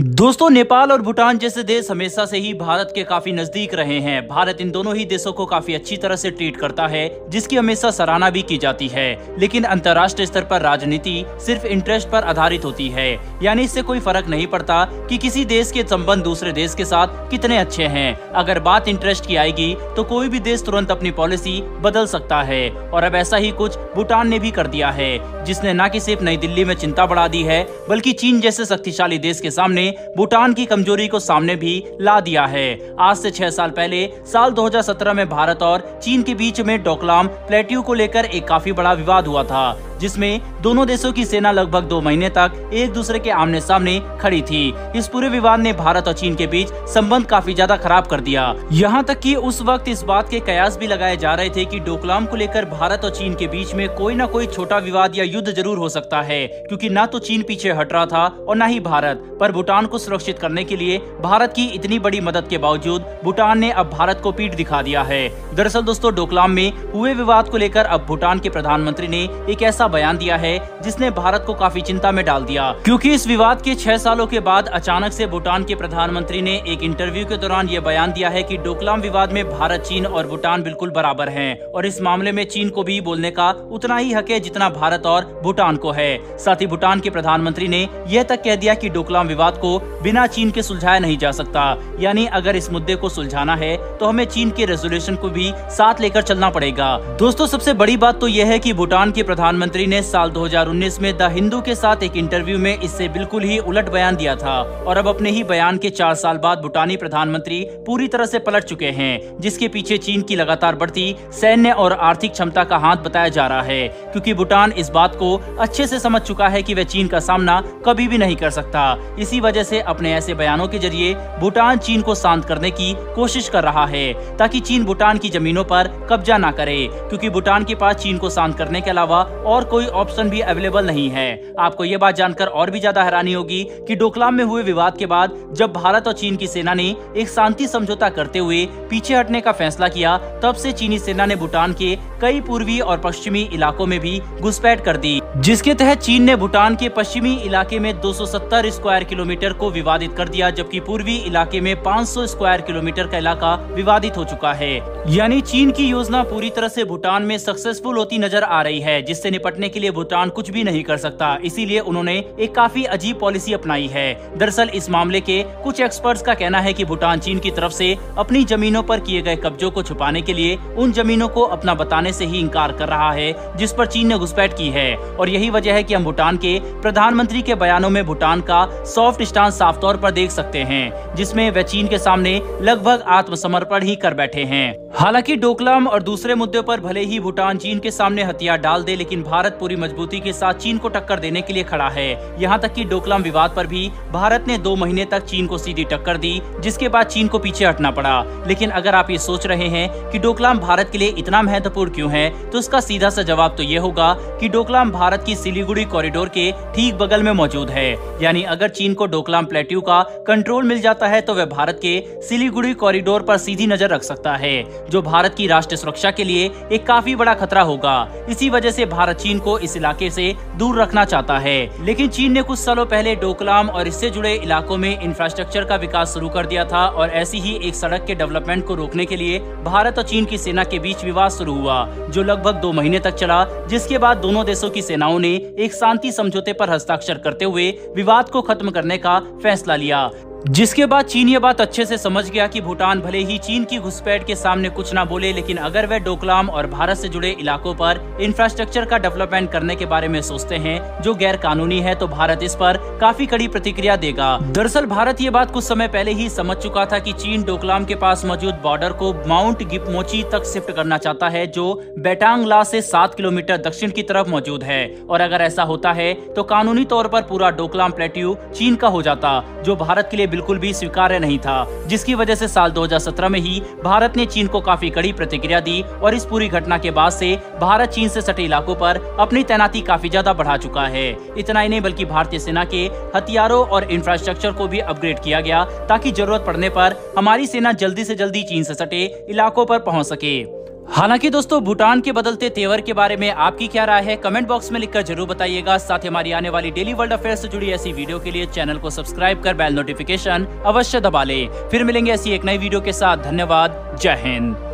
दोस्तों, नेपाल और भूटान जैसे देश हमेशा से ही भारत के काफी नजदीक रहे हैं। भारत इन दोनों ही देशों को काफी अच्छी तरह से ट्रीट करता है, जिसकी हमेशा सराहना भी की जाती है। लेकिन अंतर्राष्ट्रीय स्तर पर राजनीति सिर्फ इंटरेस्ट पर आधारित होती है, यानी इससे कोई फर्क नहीं पड़ता कि किसी देश के संबंध दूसरे देश के साथ कितने अच्छे हैं। अगर बात इंटरेस्ट की आएगी तो कोई भी देश तुरंत अपनी पॉलिसी बदल सकता है, और अब ऐसा ही कुछ भूटान ने भी कर दिया है, जिसने न कि सिर्फ नई दिल्ली में चिंता बढ़ा दी है, बल्कि चीन जैसे शक्तिशाली देश के सामने भूटान की कमजोरी को सामने भी ला दिया है। आज से 6 साल पहले साल 2017 में भारत और चीन के बीच में डोकलाम प्लेट्यू को लेकर एक काफी बड़ा विवाद हुआ था, जिसमें दोनों देशों की सेना लगभग 2 महीने तक एक दूसरे के आमने सामने खड़ी थी। इस पूरे विवाद ने भारत और चीन के बीच संबंध काफी ज्यादा खराब कर दिया। यहाँ तक कि उस वक्त इस बात के कयास भी लगाए जा रहे थे कि डोकलाम को लेकर भारत और चीन के बीच में कोई न कोई छोटा विवाद या युद्ध जरूर हो सकता है, क्योंकि न तो चीन पीछे हट रहा था और न ही भारत। पर भूटान को सुरक्षित करने के लिए भारत की इतनी बड़ी मदद के बावजूद भूटान ने अब भारत को पीठ दिखा दिया है। दरअसल दोस्तों, डोकलाम में हुए विवाद को लेकर अब भूटान के प्रधानमंत्री ने एक ऐसा बयान दिया है जिसने भारत को काफी चिंता में डाल दिया, क्योंकि इस विवाद के 6 सालों के बाद अचानक से भूटान के प्रधानमंत्री ने एक इंटरव्यू के दौरान ये बयान दिया है कि डोकलाम विवाद में भारत, चीन और भूटान बिल्कुल बराबर हैं, और इस मामले में चीन को भी बोलने का उतना ही हक है जितना भारत और भूटान को है। साथ ही भूटान के प्रधानमंत्री ने यह तक कह दिया कि डोकलाम विवाद को बिना चीन के सुलझाया नहीं जा सकता, यानी अगर इस मुद्दे को सुलझाना है तो हमें चीन के रेजोल्यूशन को भी साथ लेकर चलना पड़ेगा। दोस्तों, सबसे बड़ी बात तो यह है कि भूटान के प्रधानमंत्री ने साल 2019 में द हिंदू के साथ एक इंटरव्यू में इससे बिल्कुल ही उलट बयान दिया था, और अब अपने ही बयान के 4 साल बाद भूटानी प्रधानमंत्री पूरी तरह से पलट चुके हैं, जिसके पीछे चीन की लगातार बढ़ती सैन्य और आर्थिक क्षमता का हाथ बताया जा रहा है, क्योंकि भूटान इस बात को अच्छे से समझ चुका है कि वह चीन का सामना कभी भी नहीं कर सकता। इसी वजह से अपने ऐसे बयानों के जरिए भूटान चीन को शांत करने की कोशिश कर रहा है, ताकि चीन भूटान की जमीनों पर कब्जा ना करे, क्योंकि भूटान के पास चीन को शांत करने के अलावा और कोई ऑप्शन भी अवेलेबल नहीं है। आपको ये बात जानकर और भी ज्यादा हैरानी होगी कि डोकलाम में हुए विवाद के बाद जब भारत और चीन की सेना ने एक शांति समझौता करते हुए पीछे हटने का फैसला किया, तब से चीनी सेना ने भूटान के कई पूर्वी और पश्चिमी इलाकों में भी घुसपैठ कर दी, जिसके तहत चीन ने भूटान के पश्चिमी इलाके में 270 स्क्वायर किलोमीटर को विवादित कर दिया, जबकि पूर्वी इलाके में 500 स्क्वायर किलोमीटर का इलाका विवादित हो चुका है। यानी चीन की योजना पूरी तरह से भूटान में सक्सेसफुल होती नजर आ रही है, जिससे निपटने के लिए भूटान कुछ भी नहीं कर सकता। इसीलिए उन्होंने एक काफी अजीब पॉलिसी अपनाई है। दरअसल इस मामले के कुछ एक्सपर्ट्स का कहना है कि भूटान चीन की तरफ से अपनी जमीनों पर किए गए कब्जों को छुपाने के लिए उन जमीनों को अपना बताने से ही इंकार कर रहा है, जिस पर चीन ने घुसपैठ की है। और यही वजह है कि हम भूटान के प्रधानमंत्री के बयानों में भूटान का सॉफ्ट स्टांस साफ तौर पर देख सकते हैं, जिसमें वह चीन के सामने लगभग आत्मसमर्पण ही कर बैठे हैं। हालांकि डोकलाम और दूसरे मुद्दों पर भले ही भूटान चीन के सामने हथियार डाल दे, लेकिन भारत पूरी मजबूती के साथ चीन को टक्कर देने के लिए खड़ा है। यहाँ तक कि डोकलाम विवाद पर भी भारत ने 2 महीने तक चीन को सीधी टक्कर दी, जिसके बाद चीन को पीछे हटना पड़ा। लेकिन अगर आप ये सोच रहे हैं कि डोकलाम भारत के लिए इतना महत्वपूर्ण क्यों है, तो इसका सीधा सा जवाब तो ये होगा कि डोकलाम भारत की सिलीगुड़ी कॉरिडोर के ठीक बगल में मौजूद है। यानी अगर चीन को डोकलाम प्लेट्यू का कंट्रोल मिल जाता है तो वह भारत के सिलीगुड़ी कॉरिडोर पर सीधी नजर रख सकता है, जो भारत की राष्ट्रीय सुरक्षा के लिए एक काफी बड़ा खतरा होगा। इसी वजह से भारत चीन को इस इलाके से दूर रखना चाहता है। लेकिन चीन ने कुछ सालों पहले डोकलाम और इससे जुड़े इलाकों में इंफ्रास्ट्रक्चर का विकास शुरू कर दिया था, और ऐसी ही एक सड़क के डेवलपमेंट को रोकने के लिए भारत और चीन की सेना के बीच विवाद शुरू हुआ, जो लगभग 2 महीने तक चला, जिसके बाद दोनों देशों की सेनाओं ने एक शांति समझौते पर हस्ताक्षर करते हुए विवाद को खत्म करने का फैसला लिया। जिसके बाद चीन ये बात अच्छे से समझ गया कि भूटान भले ही चीन की घुसपैठ के सामने कुछ ना बोले, लेकिन अगर वह डोकलाम और भारत से जुड़े इलाकों पर इंफ्रास्ट्रक्चर का डेवलपमेंट करने के बारे में सोचते हैं जो गैर कानूनी है, तो भारत इस पर काफी कड़ी प्रतिक्रिया देगा। दरअसल भारत ये बात कुछ समय पहले ही समझ चुका था कि चीन डोकलाम के पास मौजूद बॉर्डर को माउंट गिपमोची तक शिफ्ट करना चाहता है, जो बेटांग ला से 7 किलोमीटर दक्षिण की तरफ मौजूद है। और अगर ऐसा होता है तो कानूनी तौर पर पूरा डोकलाम प्लेट्यू चीन का हो जाता, जो भारत के लिए बिल्कुल भी स्वीकार्य नहीं था, जिसकी वजह से साल 2017 में ही भारत ने चीन को काफी कड़ी प्रतिक्रिया दी, और इस पूरी घटना के बाद से भारत चीन से सटे इलाकों पर अपनी तैनाती काफी ज्यादा बढ़ा चुका है। इतना ही नहीं, बल्कि भारतीय सेना के हथियारों और इंफ्रास्ट्रक्चर को भी अपग्रेड किया गया, ताकि जरूरत पड़ने पर हमारी सेना जल्दी से जल्दी चीन से सटे इलाकों पर पहुंच सके। हालांकि दोस्तों भूटान के बदलते तेवर के बारे में आपकी क्या राय है, कमेंट बॉक्स में लिखकर जरूर बताइएगा। साथ ही हमारी आने वाली डेली वर्ल्ड अफेयर से जुड़ी ऐसी वीडियो के लिए चैनल को सब्सक्राइब कर बेल नोटिफिकेशन अवश्य दबा ले। फिर मिलेंगे ऐसी एक नई वीडियो के साथ। धन्यवाद। जय हिंद।